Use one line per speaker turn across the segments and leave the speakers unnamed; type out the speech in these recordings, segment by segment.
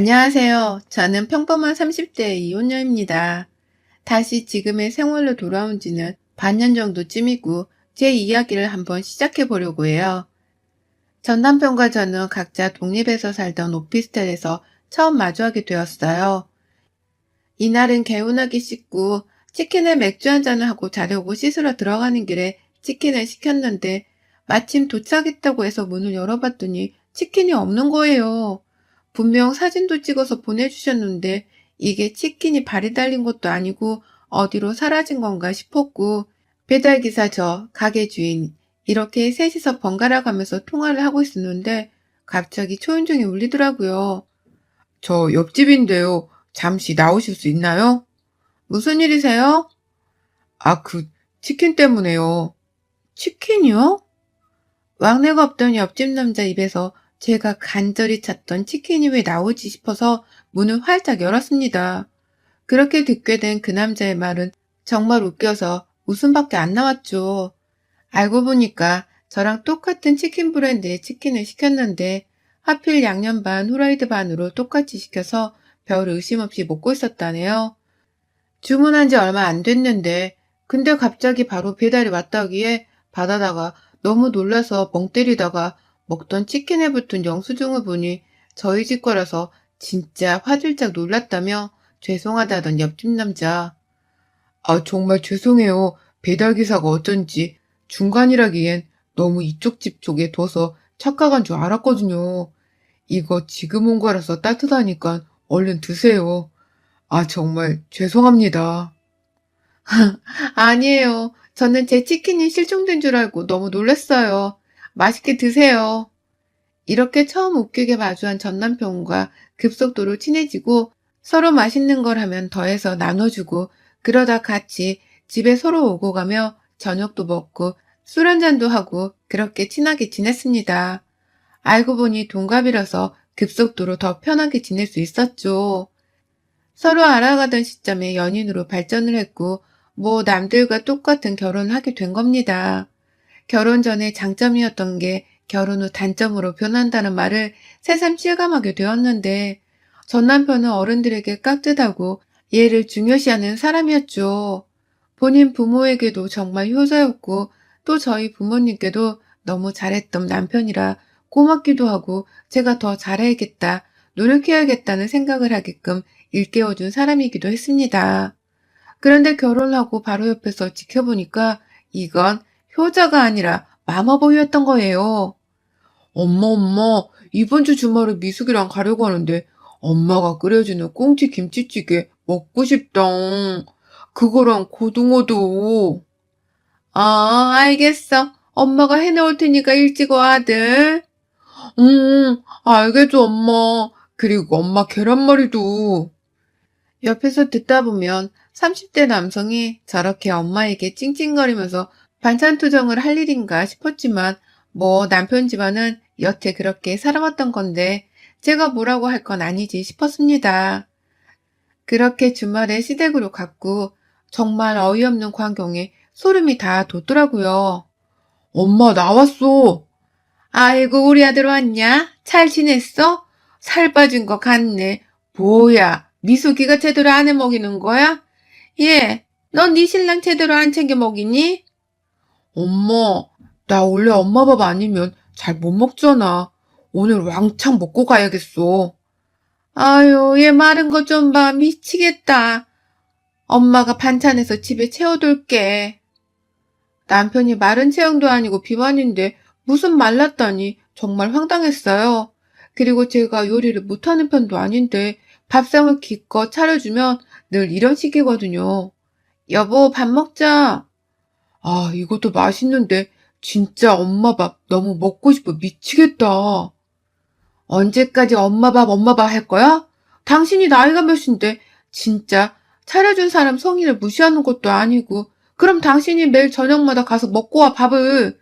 안녕하세요. 저는 평범한 30대 이혼녀입니다. 다시 지금의 생활로 돌아온 지는 반년 정도쯤이고 제 이야기를 한번 시작해 보려고 해요. 전 남편과 저는 각자 독립해서 살던 오피스텔에서 처음 마주하게 되었어요. 이날은 개운하게 씻고 치킨에 맥주 한 잔을 하고 자려고 씻으러 들어가는 길에 치킨을 시켰는데 마침 도착했다고 해서 문을 열어봤더니 치킨이 없는 거예요. 분명 사진도 찍어서 보내주셨는데 이게 치킨이 발이 달린 것도 아니고 어디로 사라진 건가 싶었고 배달기사 저 가게 주인 이렇게 셋이서 번갈아 가면서 통화를 하고 있었는데 갑자기 초인종이 울리더라고요. 저 옆집인데요. 잠시 나오실 수 있나요? 무슨 일이세요? 아, 치킨 때문에요. 치킨이요? 왕래가 없던 옆집 남자 입에서 제가 간절히 찾던 치킨이 왜 나오지 싶어서 문을 활짝 열었습니다. 그렇게 듣게 된 그 남자의 말은 정말 웃겨서 웃음밖에 안 나왔죠. 알고 보니까 저랑 똑같은 치킨 브랜드의 치킨을 시켰는데 하필 양념 반, 후라이드 반으로 똑같이 시켜서 별 의심 없이 먹고 있었다네요. 주문한 지 얼마 안 됐는데 근데 갑자기 바로 배달이 왔다기에 받아다가 너무 놀라서 멍 때리다가 먹던 치킨에 붙은 영수증을 보니 저희 집 거라서 진짜 화들짝 놀랐다며 죄송하다던 옆집 남자. 아, 정말 죄송해요. 배달기사가 어쩐지 중간이라기엔 너무 이쪽 집 쪽에 둬서 착각한 줄 알았거든요. 이거 지금 온 거라서 따뜻하니까 얼른 드세요. 아, 정말 죄송합니다. 아니에요. 저는 제 치킨이 실종된 줄 알고 너무 놀랐어요. 맛있게 드세요. 이렇게 처음 웃기게 마주한 전 남편과 급속도로 친해지고 서로 맛있는 걸 하면 더해서 나눠주고 그러다 같이 집에 서로 오고 가며 저녁도 먹고 술 한잔도 하고 그렇게 친하게 지냈습니다. 알고 보니 동갑이라서 급속도로 더 편하게 지낼 수 있었죠. 서로 알아가던 시점에 연인으로 발전을 했고 뭐 남들과 똑같은 결혼을 하게 된 겁니다. 결혼 전에 장점이었던 게 결혼 후 단점으로 변한다는 말을 새삼 실감하게 되었는데 전 남편은 어른들에게 깍듯하고 예를 중요시하는 사람이었죠. 본인 부모에게도 정말 효자였고 또 저희 부모님께도 너무 잘했던 남편이라 고맙기도 하고 제가 더 잘해야겠다, 노력해야겠다는 생각을 하게끔 일깨워준 사람이기도 했습니다. 그런데 결혼하고 바로 옆에서 지켜보니까 이건 효자가 아니라 마마보이였던 거예요. 엄마, 이번 주 주말에 미숙이랑 가려고 하는데 엄마가 끓여주는 꽁치 김치찌개 먹고 싶다. 그거랑 고등어도. 아, 알겠어. 엄마가 해놓을 테니까 일찍 와, 아들. 알겠어, 엄마. 그리고 엄마 계란말이도. 옆에서 듣다 보면 30대 남성이 저렇게 엄마에게 찡찡거리면서 반찬 투정을 할 일인가 싶었지만 뭐 남편 집안은 여태 그렇게 살아왔던 건데 제가 뭐라고 할 건 아니지 싶었습니다. 그렇게 주말에 시댁으로 갔고 정말 어이없는 광경에 소름이 다 돋더라고요. 엄마 나왔어. 아이고 우리 아들 왔냐? 잘 지냈어? 살 빠진 거 같네. 뭐야, 미숙이가 제대로 안 해 먹이는 거야? 예, 넌 네 신랑 제대로 안 챙겨 먹이니? 엄마, 나 원래 엄마 밥 아니면 잘 못 먹잖아. 오늘 왕창 먹고 가야겠어. 아유, 얘 마른 거 좀 봐. 미치겠다. 엄마가 반찬해서 집에 채워둘게. 남편이 마른 체형도 아니고 비만인데 무슨 말랐다니 정말 황당했어요. 그리고 제가 요리를 못하는 편도 아닌데 밥상을 기껏 차려주면 늘 이런 식이거든요. 여보, 밥 먹자. 아, 이것도 맛있는데 진짜 엄마 밥 너무 먹고 싶어 미치겠다. 언제까지 엄마 밥 할 거야? 당신이 나이가 몇인데 진짜 차려준 사람 성의를 무시하는 것도 아니고 그럼 당신이 매일 저녁마다 가서 먹고 와 밥을.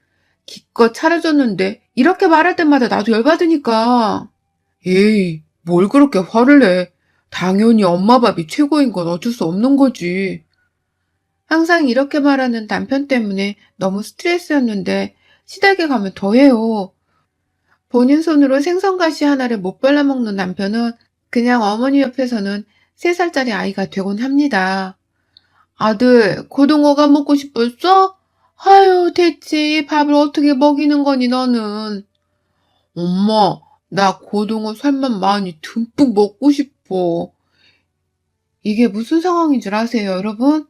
기껏 차려줬는데 이렇게 말할 때마다 나도 열받으니까. 에이, 뭘 그렇게 화를 내. 당연히 엄마 밥이 최고인 건 어쩔 수 없는 거지. 항상 이렇게 말하는 남편 때문에 너무 스트레스였는데 시댁에 가면 더해요. 본인 손으로 생선가시 하나를 못 발라먹는 남편은 그냥 어머니 옆에서는 3살짜리 아이가 되곤 합니다. 아들, 고등어가 먹고 싶었어? 아유, 대체 이 밥을 어떻게 먹이는 거니, 너는? 엄마, 나 고등어 살만 많이 듬뿍 먹고 싶어. 이게 무슨 상황인 줄 아세요, 여러분?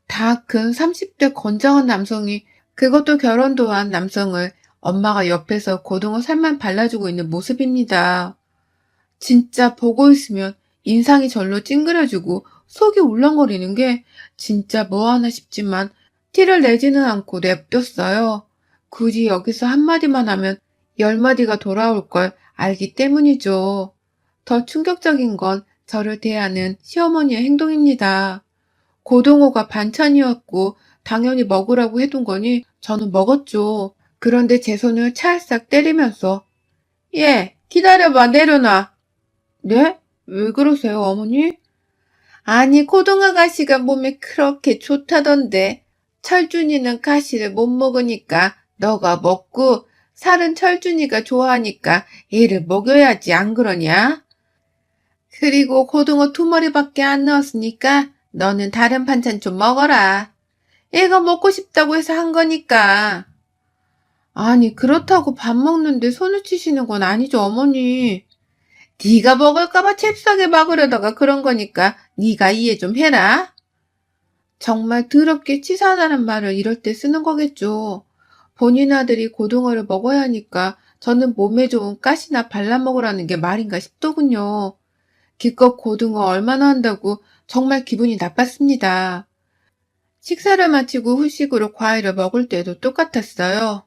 다 큰 30대 건장한 남성이, 그것도 결혼도 한 남성을 엄마가 옆에서 고등어 살만 발라주고 있는 모습입니다. 진짜 보고 있으면 인상이 절로 찡그려지고 속이 울렁거리는 게 진짜 뭐하나 싶지만 티를 내지는 않고 냅뒀어요. 굳이 여기서 한마디만 하면 10마디가 돌아올 걸 알기 때문이죠. 더 충격적인 건 저를 대하는 시어머니의 행동입니다. 고등어가 반찬이었고 당연히 먹으라고 해둔 거니 저는 먹었죠. 그런데 제 손을 찰싹 때리면서 "얘, 기다려봐, 내려놔." 네? 왜 그러세요, 어머니? 아니, 고등어 가시가 몸에 그렇게 좋다던데. 철준이는 가시를 못 먹으니까 너가 먹고 살은 철준이가 좋아하니까 얘를 먹여야지, 안 그러냐? 그리고 고등어 2마리밖에 안 넣었으니까 너는 다른 반찬 좀 먹어라. 얘가 먹고 싶다고 해서 한 거니까. 아니, 그렇다고 밥 먹는데 손을 치시는 건 아니죠, 어머니. 네가 먹을까봐 잽싸게 막으려다가 그런 거니까 네가 이해 좀 해라. 정말 더럽게 치사하다는 말을 이럴 때 쓰는 거겠죠. 본인 아들이 고등어를 먹어야 하니까 저는 몸에 좋은 가시나 발라 먹으라는 게 말인가 싶더군요. 기껏 고등어 얼마나 한다고 정말 기분이 나빴습니다. 식사를 마치고 후식으로 과일을 먹을 때도 똑같았어요.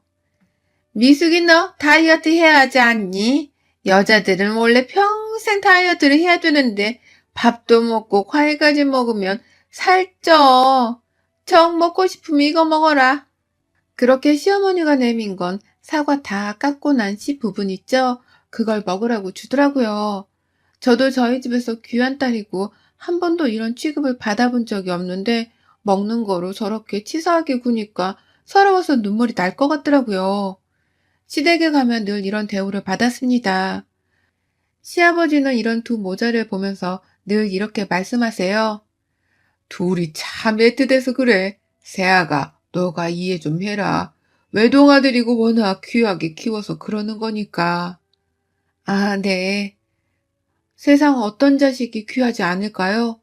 미숙이 너 다이어트 해야 하지 않니? 여자들은 원래 평생 다이어트를 해야 되는데 밥도 먹고 과일까지 먹으면 살쪄. 정 먹고 싶으면 이거 먹어라. 그렇게 시어머니가 내민 건 사과 다 깎고 난 씨 부분 있죠? 그걸 먹으라고 주더라고요. 저도 저희 집에서 귀한 딸이고 한 번도 이런 취급을 받아본 적이 없는데 먹는 거로 저렇게 치사하게 구니까 서러워서 눈물이 날 것 같더라고요. 시댁에 가면 늘 이런 대우를 받았습니다. 시아버지는 이런 두 모자를 보면서 늘 이렇게 말씀하세요. 둘이 참 애틋해서 그래. 새아가 너가 이해 좀 해라. 외동아들이고 워낙 귀하게 키워서 그러는 거니까. 아, 네. 세상 어떤 자식이 귀하지 않을까요?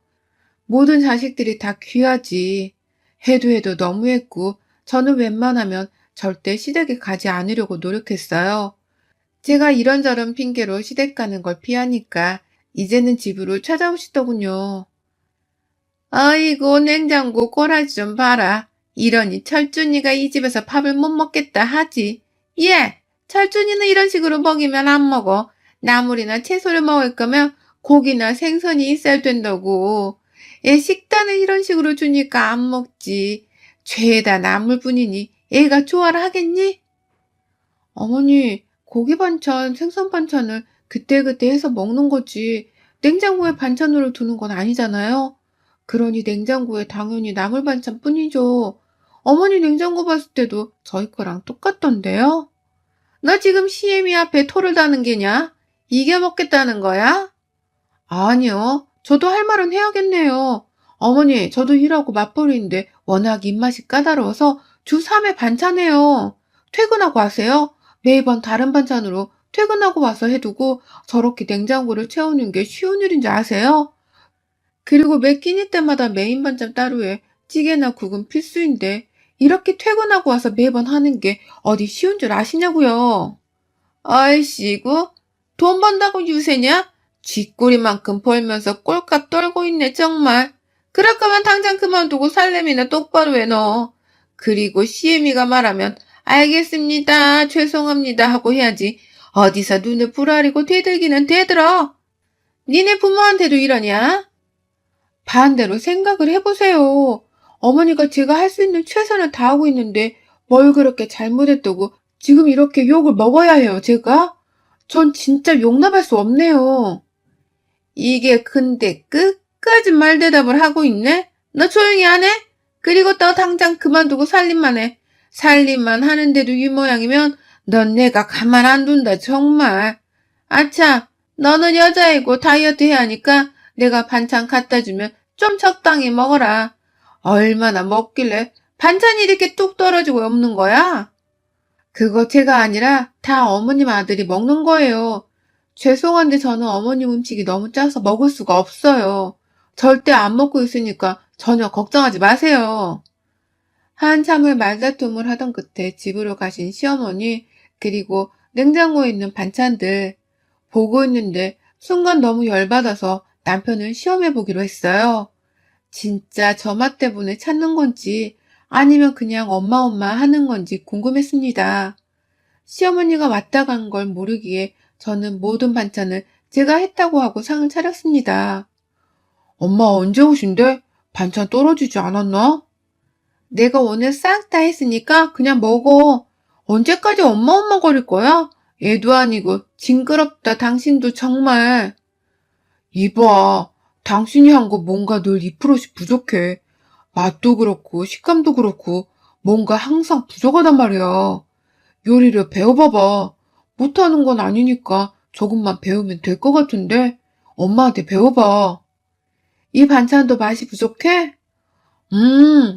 모든 자식들이 다 귀하지. 해도 해도 너무했고 저는 웬만하면 절대 시댁에 가지 않으려고 노력했어요. 제가 이런저런 핑계로 시댁 가는 걸 피하니까 이제는 집으로 찾아오시더군요. 아이고, 냉장고 꼬라지 좀 봐라. 이러니 철준이가 이 집에서 밥을 못 먹겠다 하지. 예, 철준이는 이런 식으로 먹이면 안 먹어. 나물이나 채소를 먹을 거면 고기나 생선이 있어야 된다고. 얘 식단을 이런 식으로 주니까 안 먹지. 죄다 나물뿐이니 애가 좋아라 하겠니? 어머니, 고기 반찬, 생선 반찬을 그때그때 해서 먹는 거지. 냉장고에 반찬으로 두는 건 아니잖아요. 그러니 냉장고에 당연히 나물 반찬 뿐이죠. 어머니 냉장고 봤을 때도 저희 거랑 똑같던데요? 너 지금 시애미 앞에 토를 다는 게냐? 이게 먹겠다는 거야? 아니요. 저도 할 말은 해야겠네요. 어머니, 저도 일하고 맞벌이인데 워낙 입맛이 까다로워서 주 3회 반찬해요. 퇴근하고 하세요? 매번 다른 반찬으로 퇴근하고 와서 해두고 저렇게 냉장고를 채우는 게 쉬운 일인 줄 아세요? 그리고 매 끼니 때마다 메인 반찬 따로 해. 찌개나 국은 필수인데 이렇게 퇴근하고 와서 매번 하는 게 어디 쉬운 줄 아시냐고요. 아이씨구, 돈 번다고 유세냐? 쥐꼬리만큼 벌면서 꼴값 떨고 있네 정말. 그럴 거면 당장 그만두고 살림이나 똑바로 해 너. 그리고 시애미가 말하면 알겠습니다, 죄송합니다 하고 해야지. 어디서 눈을 부라리고 대들기는 대들어. 니네 부모한테도 이러냐? 반대로 생각을 해보세요. 어머니가 제가 할 수 있는 최선을 다하고 있는데 뭘 그렇게 잘못했다고 지금 이렇게 욕을 먹어야 해요, 제가? 전 진짜 용납할 수 없네요. 이게 근데 끝까지 말대답을 하고 있네? 너 조용히 안 해? 그리고 너 당장 그만두고 살림만 해. 살림만 하는데도 이 모양이면 넌 내가 가만 안 둔다, 정말. 아차, 너는 여자이고 다이어트 해야 하니까 내가 반찬 갖다 주면 좀 적당히 먹어라. 얼마나 먹길래 반찬이 이렇게 뚝 떨어지고 없는 거야? 그거 제가 아니라 다 어머님 아들이 먹는 거예요. 죄송한데 저는 어머님 음식이 너무 짜서 먹을 수가 없어요. 절대 안 먹고 있으니까 전혀 걱정하지 마세요. 한참을 말다툼을 하던 끝에 집으로 가신 시어머니, 그리고 냉장고에 있는 반찬들 보고 있는데 순간 너무 열받아서 남편을 시험해 보기로 했어요. 진짜 저 맛 때문에 찾는 건지 아니면 그냥 엄마 하는 건지 궁금했습니다. 시어머니가 왔다 간 걸 모르기에 저는 모든 반찬을 제가 했다고 하고 상을 차렸습니다. 엄마 언제 오신대? 반찬 떨어지지 않았나? 내가 오늘 싹 다 했으니까 그냥 먹어. 언제까지 엄마 거릴 거야? 애도 아니고 징그럽다 당신도 정말. 이봐, 당신이 한 거 뭔가 늘 2%씩 부족해. 맛도 그렇고 식감도 그렇고 뭔가 항상 부족하단 말이야. 요리를 배워봐봐. 못하는 건 아니니까 조금만 배우면 될 것 같은데 엄마한테 배워봐. 이 반찬도 맛이 부족해?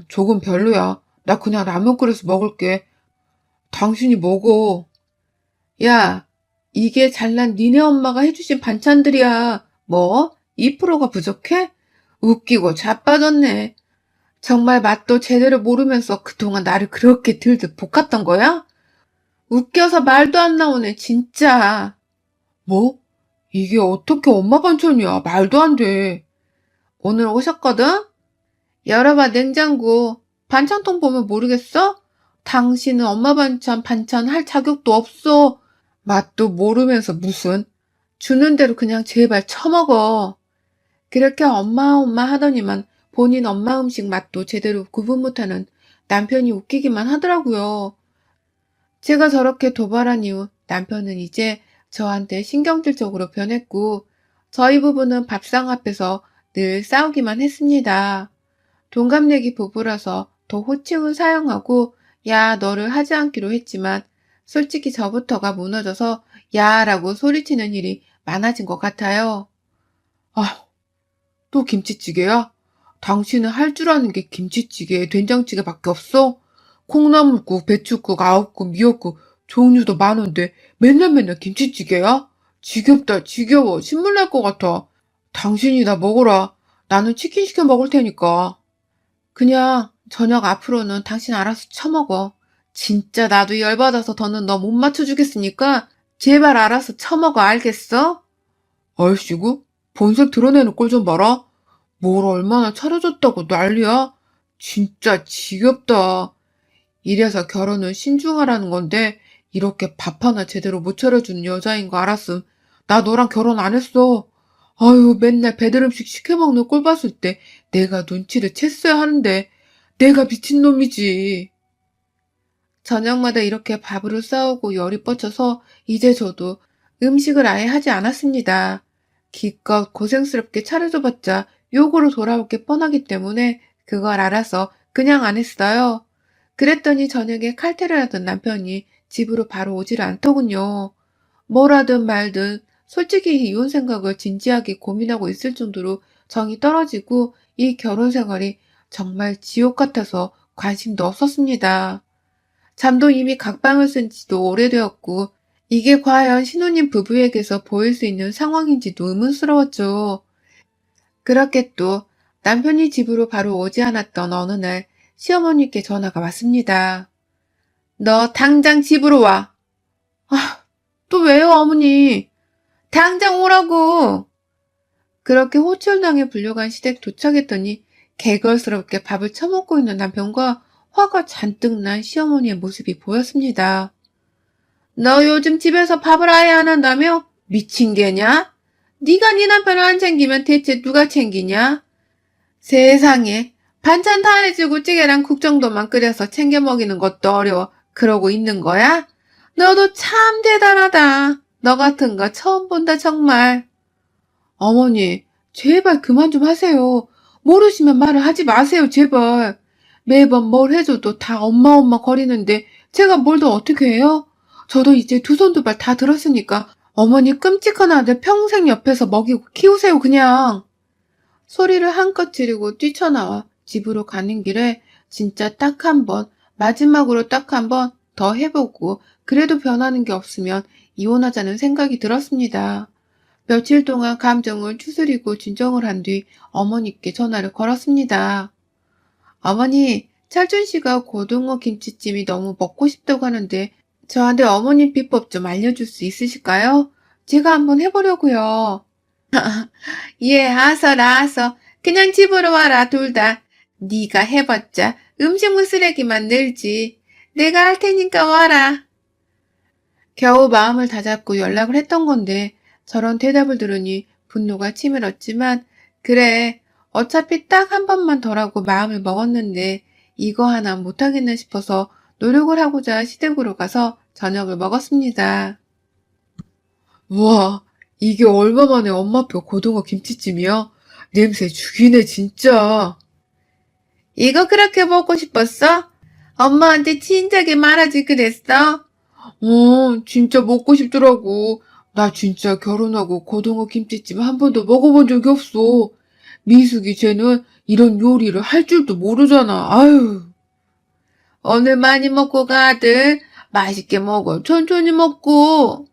조금 별로야. 나 그냥 라면 끓여서 먹을게. 당신이 먹어. 야, 이게 잘난 니네 엄마가 해주신 반찬들이야. 뭐? 2%가 부족해? 웃기고 자빠졌네. 정말 맛도 제대로 모르면서 그동안 나를 그렇게 들들 볶았던 거야? 웃겨서 말도 안 나오네, 진짜. 뭐? 이게 어떻게 엄마 반찬이야? 말도 안 돼. 오늘 오셨거든? 열어봐, 냉장고. 반찬통 보면 모르겠어? 당신은 엄마 반찬 할 자격도 없어. 맛도 모르면서 무슨. 주는 대로 그냥 제발 처먹어. 그렇게 엄마 하더니만 본인 엄마 음식 맛도 제대로 구분 못하는 남편이 웃기기만 하더라고요. 제가 저렇게 도발한 이후 남편은 이제 저한테 신경질적으로 변했고 저희 부부는 밥상 앞에서 늘 싸우기만 했습니다. 동갑내기 부부라서 더 호칭을 사용하고 야 너를 하지 않기로 했지만 솔직히 저부터가 무너져서 야라고 소리치는 일이 많아진 것 같아요. 아, 또 김치찌개야? 당신은 할 줄 아는 게 김치찌개, 된장찌개밖에 없어? 콩나물국, 배추국, 아욱국, 미역국 종류도 많은데 맨날 김치찌개야? 지겹다, 지겨워. 신물 날 것 같아. 당신이 나 먹어라. 나는 치킨 시켜 먹을 테니까. 그냥 저녁 앞으로는 당신 알아서 처먹어. 진짜 나도 열받아서 더는 너 못 맞춰주겠으니까 제발 알아서 처먹어, 알겠어? 얼씨구? 본색 드러내는 꼴 좀 봐라. 뭘 얼마나 차려줬다고 난리야? 진짜 지겹다. 이래서 결혼은 신중하라는 건데 이렇게 밥 하나 제대로 못 차려주는 여자인 거 알았음. 나 너랑 결혼 안 했어. 아유, 맨날 배달 음식 시켜 먹는 꼴 봤을 때 내가 눈치를 챘어야 하는데 내가 미친놈이지. 저녁마다 이렇게 밥으로 싸우고 열이 뻗쳐서 이제 저도 음식을 아예 하지 않았습니다. 기껏 고생스럽게 차려줘봤자 욕으로 돌아올 게 뻔하기 때문에 그걸 알아서 그냥 안 했어요. 그랬더니 저녁에 칼퇴를 하던 남편이 집으로 바로 오질 않더군요. 뭐라든 말든 솔직히 이혼 생각을 진지하게 고민하고 있을 정도로 정이 떨어지고 이 결혼 생활이 정말 지옥 같아서 관심도 없었습니다. 잠도 이미 각방을 쓴 지도 오래되었고 이게 과연 신혼인 부부에게서 보일 수 있는 상황인지도 의문스러웠죠. 그렇게 또 남편이 집으로 바로 오지 않았던 어느 날 시어머니께 전화가 왔습니다. 너 당장 집으로 와. 아, 또 왜요, 어머니? 당장 오라고. 그렇게 호출당해 불려간 시댁 도착했더니 개걸스럽게 밥을 처먹고 있는 남편과 화가 잔뜩 난 시어머니의 모습이 보였습니다. 너 요즘 집에서 밥을 아예 안 한다며? 미친 개냐? 네가 네 남편을 안 챙기면 대체 누가 챙기냐? 세상에 반찬 다 해주고 찌개랑 국 정도만 끓여서 챙겨 먹이는 것도 어려워 그러고 있는 거야? 너도 참 대단하다. 너 같은 거 처음 본다 정말. 어머니 제발 그만 좀 하세요. 모르시면 말을 하지 마세요 제발. 매번 뭘 해줘도 다 엄마 거리는데 제가 뭘 더 어떻게 해요? 저도 이제 두 손 두 발 다 들었으니까 어머니 끔찍한 아들 평생 옆에서 먹이고 키우세요, 그냥. 소리를 한껏 지르고 뛰쳐나와 집으로 가는 길에 진짜 딱 한 번, 마지막으로 딱 한 번 더 해보고 그래도 변하는 게 없으면 이혼하자는 생각이 들었습니다. 며칠 동안 감정을 추스리고 진정을 한 뒤 어머니께 전화를 걸었습니다. 어머니, 철준 씨가 고등어 김치찜이 너무 먹고 싶다고 하는데 저한테 어머니 비법 좀 알려줄 수 있으실까요? 제가 한번 해보려고요. 예, 알았어. 그냥 집으로 와라, 둘 다. 네가 해봤자 음식물 쓰레기만 늘지. 내가 할 테니까 와라. 겨우 마음을 다잡고 연락을 했던 건데 저런 대답을 들으니 분노가 치밀었지만 그래, 어차피 딱 한 번만 더라고 마음을 먹었는데 이거 하나 못하겠나 싶어서 노력을 하고자 시댁으로 가서 저녁을 먹었습니다. 우와, 이게 얼마 만에 엄마표 고등어 김치찜이야? 냄새 죽이네, 진짜. 이거 그렇게 먹고 싶었어? 엄마한테 진작에 말하지 그랬어? 진짜 먹고 싶더라고. 나 진짜 결혼하고 고등어 김치찜 한 번도 먹어본 적이 없어. 미숙이 쟤는 이런 요리를 할 줄도 모르잖아. 아유. 오늘 많이 먹고 가, 아들. 맛있게 먹어. 천천히 먹고.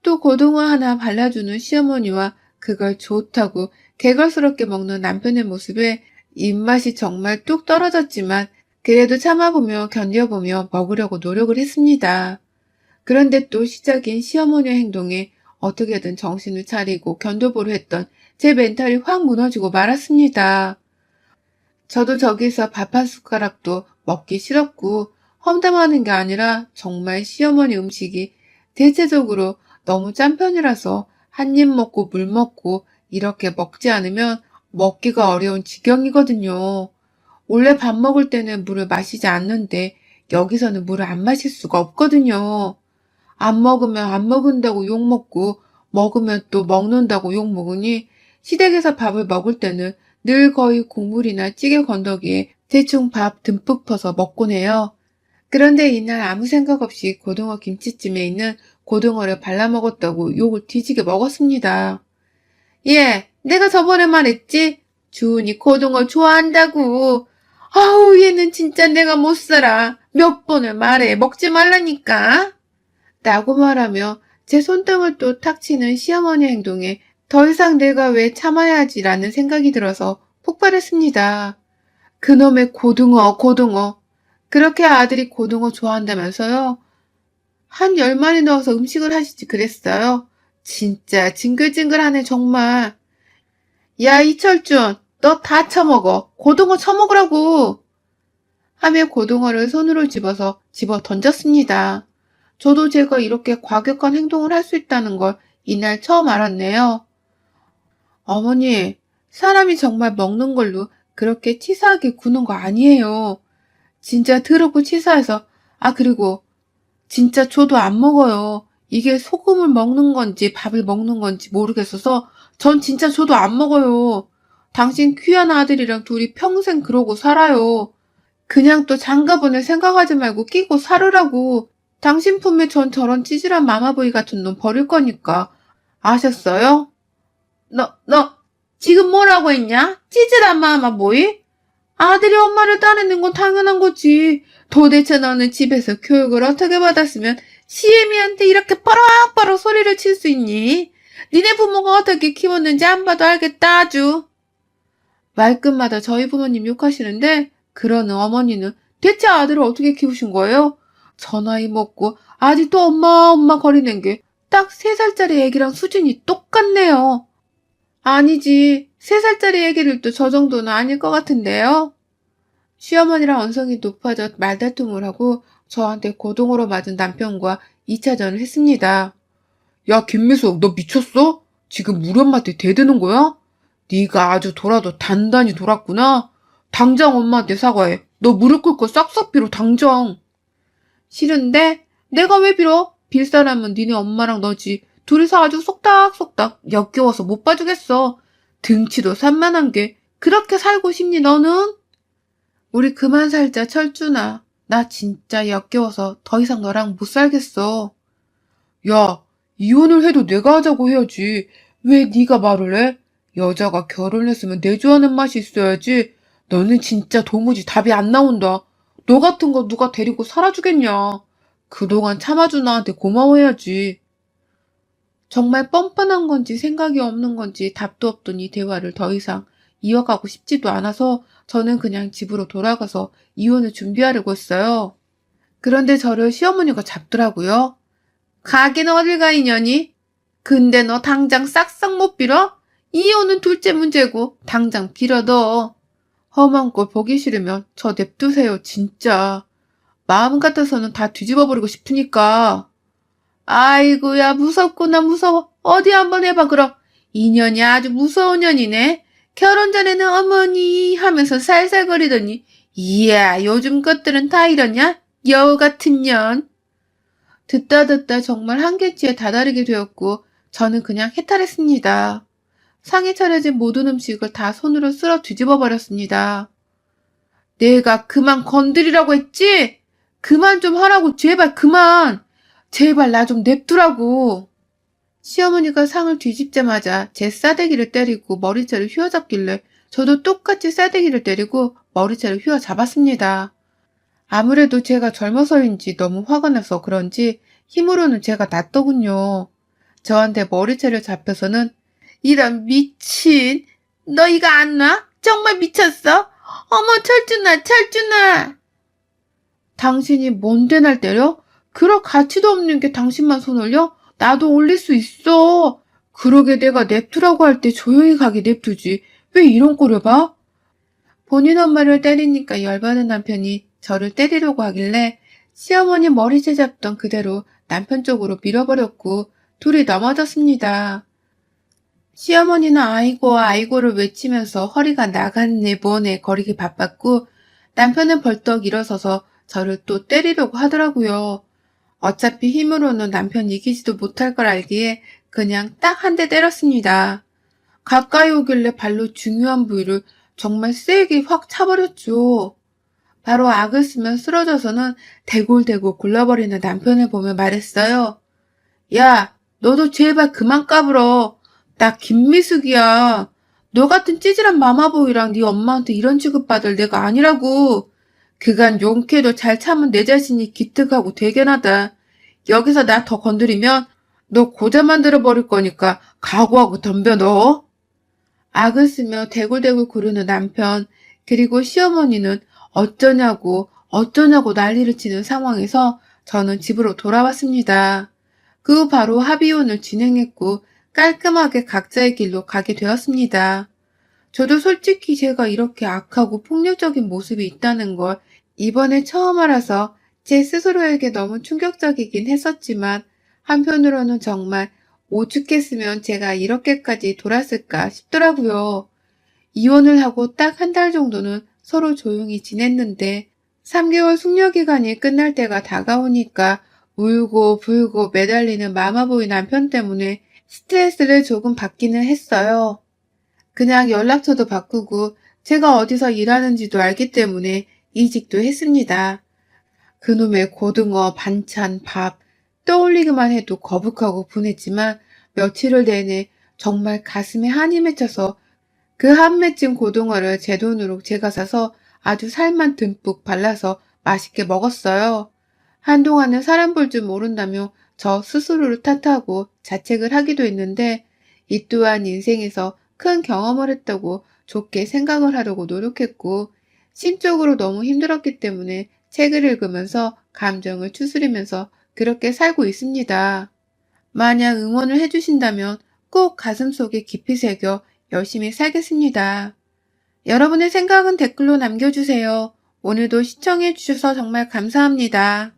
또 고등어 하나 발라주는 시어머니와 그걸 좋다고 개걸스럽게 먹는 남편의 모습에 입맛이 정말 뚝 떨어졌지만 그래도 참아보며 견뎌보며 먹으려고 노력을 했습니다. 그런데 또 시작인 시어머니의 행동에 어떻게든 정신을 차리고 견뎌보려 했던 제 멘탈이 확 무너지고 말았습니다. 저도 저기서 밥 한 숟가락도 먹기 싫었고 험담하는 게 아니라 정말 시어머니 음식이 대체적으로 너무 짠 편이라서 한 입 먹고 물 먹고 이렇게 먹지 않으면 먹기가 어려운 지경이거든요. 원래 밥 먹을 때는 물을 마시지 않는데 여기서는 물을 안 마실 수가 없거든요. 안 먹으면 안 먹는다고 욕먹고 먹으면 또 먹는다고 욕먹으니 시댁에서 밥을 먹을 때는 늘 거의 국물이나 찌개 건더기에 대충 밥 듬뿍 퍼서 먹곤 해요. 그런데 이날 아무 생각 없이 고등어 김치찜에 있는 고등어를 발라 먹었다고 욕을 뒤지게 먹었습니다. 예, 내가 저번에 말했지? 주은이 고등어 좋아한다고. 아우, 얘는 진짜 내가 못 살아. 몇 번을 말해. 먹지 말라니까. 라고 말하며 제 손등을 또 탁 치는 시어머니 행동에 더 이상 내가 왜 참아야 하지라는 생각이 들어서 폭발했습니다. 그놈의 고등어. 그렇게 아들이 고등어 좋아한다면서요? 한 10마리 넣어서 음식을 하시지 그랬어요. 진짜 징글징글하네 정말. 야 이철준, 너 다 처먹어. 고등어 처먹으라고. 하며 고등어를 손으로 집어 던졌습니다. 저도 제가 이렇게 과격한 행동을 할 수 있다는 걸 이날 처음 알았네요. 어머니, 사람이 정말 먹는 걸로 그렇게 치사하게 구는 거 아니에요. 진짜 더럽고 치사해서, 그리고 진짜 저도 안 먹어요. 이게 소금을 먹는 건지 밥을 먹는 건지 모르겠어서 전 진짜 저도 안 먹어요. 당신 귀한 아들이랑 둘이 평생 그러고 살아요. 그냥 또 장가보낼 생각하지 말고 끼고 살으라고. 당신 품에 전 저런 찌질한 마마보이 같은 놈 버릴 거니까. 아셨어요? 너, 지금 뭐라고 했냐? 찌질한 마마보이? 아들이 엄마를 따르는 건 당연한 거지. 도대체 너는 집에서 교육을 어떻게 받았으면 시애미한테 이렇게 빠락빠락 소리를 칠 수 있니? 니네 부모가 어떻게 키웠는지 안 봐도 알겠다 아주. 말끝마다 저희 부모님 욕하시는데 그러는 어머니는 대체 아들을 어떻게 키우신 거예요? 저 나이 먹고 아직도 엄마 거리는 게 딱 3살짜리 애기랑 수준이 똑같네요. 아니지, 3살짜리 애기를 또 저 정도는 아닐 것 같은데요. 시어머니랑 언성이 높아져 말다툼을 하고 저한테 고동으로 맞은 남편과 2차전을 했습니다. 야, 김미숙, 너 미쳤어? 지금 우리 엄마한테 대드는 거야? 네가 아주 돌아도 단단히 돌았구나. 당장 엄마한테 사과해. 너 무릎 꿇고 싹싹 빌어, 당장. 싫은데? 내가 왜 빌어? 빌 사람은 니네 엄마랑 너지. 둘이서 아주 속닥속닥 역겨워서 못 봐주겠어. 등치도 산만한 게 그렇게 살고 싶니 너는? 우리 그만 살자 철준아. 나 진짜 역겨워서 더 이상 너랑 못 살겠어. 야, 이혼을 해도 내가 하자고 해야지. 왜 네가 말을 해? 여자가 결혼했으면 내조하는 맛이 있어야지. 너는 진짜 도무지 답이 안 나온다. 너 같은 거 누가 데리고 살아주겠냐. 그동안 참아준 나한테 고마워해야지. 정말 뻔뻔한 건지 생각이 없는 건지 답도 없던 이 대화를 더 이상 이어가고 싶지도 않아서 저는 그냥 집으로 돌아가서 이혼을 준비하려고 했어요. 그런데 저를 시어머니가 잡더라고요. 가긴 어딜 가, 이년이? 근데 너 당장 싹싹 못 빌어? 이혼은 둘째 문제고 당장 빌어둬. 험한 꼴 보기 싫으면 저 냅두세요, 진짜. 마음 같아서는 다 뒤집어버리고 싶으니까. 아이고야, 무섭구나, 무서워. 어디 한번 해봐, 그럼. 이년이 아주 무서운 년이네. 결혼 전에는 어머니 하면서 살살거리더니, 이야, 요즘 것들은 다 이러냐? 여우 같은 년. 듣다 정말 한계치에 다다르게 되었고, 저는 그냥 해탈했습니다. 상에 차려진 모든 음식을 다 손으로 쓸어 뒤집어 버렸습니다. 내가 그만 건드리라고 했지? 그만 좀 하라고, 제발 그만! 제발 나 좀 냅두라고. 시어머니가 상을 뒤집자마자 제 싸대기를 때리고 머리채를 휘어잡길래 저도 똑같이 싸대기를 때리고 머리채를 휘어잡았습니다. 아무래도 제가 젊어서인지 너무 화가 나서 그런지 힘으로는 제가 낫더군요. 저한테 머리채를 잡혀서는 이런 미친, 너 이거 안 놔? 정말 미쳤어? 어머 철준아, 철준아. 당신이 뭔데 날 때려? 그럴 가치도 없는 게 당신만 손 올려? 나도 올릴 수 있어. 그러게 내가 냅두라고 할 때 조용히 가게 냅두지. 왜 이런 꼴을 봐? 본인 엄마를 때리니까 열받은 남편이 저를 때리려고 하길래 시어머니 머리채 잡던 그대로 남편 쪽으로 밀어버렸고 둘이 넘어졌습니다. 시어머니는 아이고 아이고를 외치면서 허리가 나갔네 뭐네 거리기 바빴고 남편은 벌떡 일어서서 저를 또 때리려고 하더라고요. 어차피 힘으로는 남편 이기지도 못할 걸 알기에 그냥 딱 한 대 때렸습니다. 가까이 오길래 발로 중요한 부위를 정말 세게 확 차버렸죠. 바로 악을 쓰면 쓰러져서는 대골대골 굴러버리는 남편을 보며 말했어요. 야, 너도 제발 그만 까불어. 나 김미숙이야. 너 같은 찌질한 마마보이랑 네 엄마한테 이런 취급받을 내가 아니라고. 그간 용케도 잘 참은 내 자신이 기특하고 대견하다. 여기서 나 더 건드리면 너 고자 만들어 버릴 거니까 각오하고 덤벼 너. 악을 쓰며 대굴대굴 구르는 남편, 그리고 시어머니는 어쩌냐고 난리를 치는 상황에서 저는 집으로 돌아왔습니다. 그 후 바로 합의혼을 진행했고 깔끔하게 각자의 길로 가게 되었습니다. 저도 솔직히 제가 이렇게 악하고 폭력적인 모습이 있다는 걸 이번에 처음 알아서 제 스스로에게 너무 충격적이긴 했었지만 한편으로는 정말 오죽했으면 제가 이렇게까지 돌았을까 싶더라고요. 이혼을 하고 딱 한 달 정도는 서로 조용히 지냈는데 3개월 숙려기간이 끝날 때가 다가오니까 울고 불고 매달리는 마마보이 남편 때문에 스트레스를 조금 받기는 했어요. 그냥 연락처도 바꾸고 제가 어디서 일하는지도 알기 때문에 이직도 했습니다. 그놈의 고등어, 반찬, 밥 떠올리기만 해도 거북하고 분했지만 며칠을 내내 정말 가슴에 한이 맺혀서 그 한 맺힌 고등어를 제 돈으로 제가 사서 아주 살만 듬뿍 발라서 맛있게 먹었어요. 한동안은 사람 볼 줄 모른다며 저 스스로를 탓하고 자책을 하기도 했는데 이 또한 인생에서 큰 경험을 했다고 좋게 생각을 하려고 노력했고 심적으로 너무 힘들었기 때문에 책을 읽으면서 감정을 추스리면서 그렇게 살고 있습니다. 만약 응원을 해주신다면 꼭 가슴속에 깊이 새겨 열심히 살겠습니다. 여러분의 생각은 댓글로 남겨주세요. 오늘도 시청해주셔서 정말 감사합니다.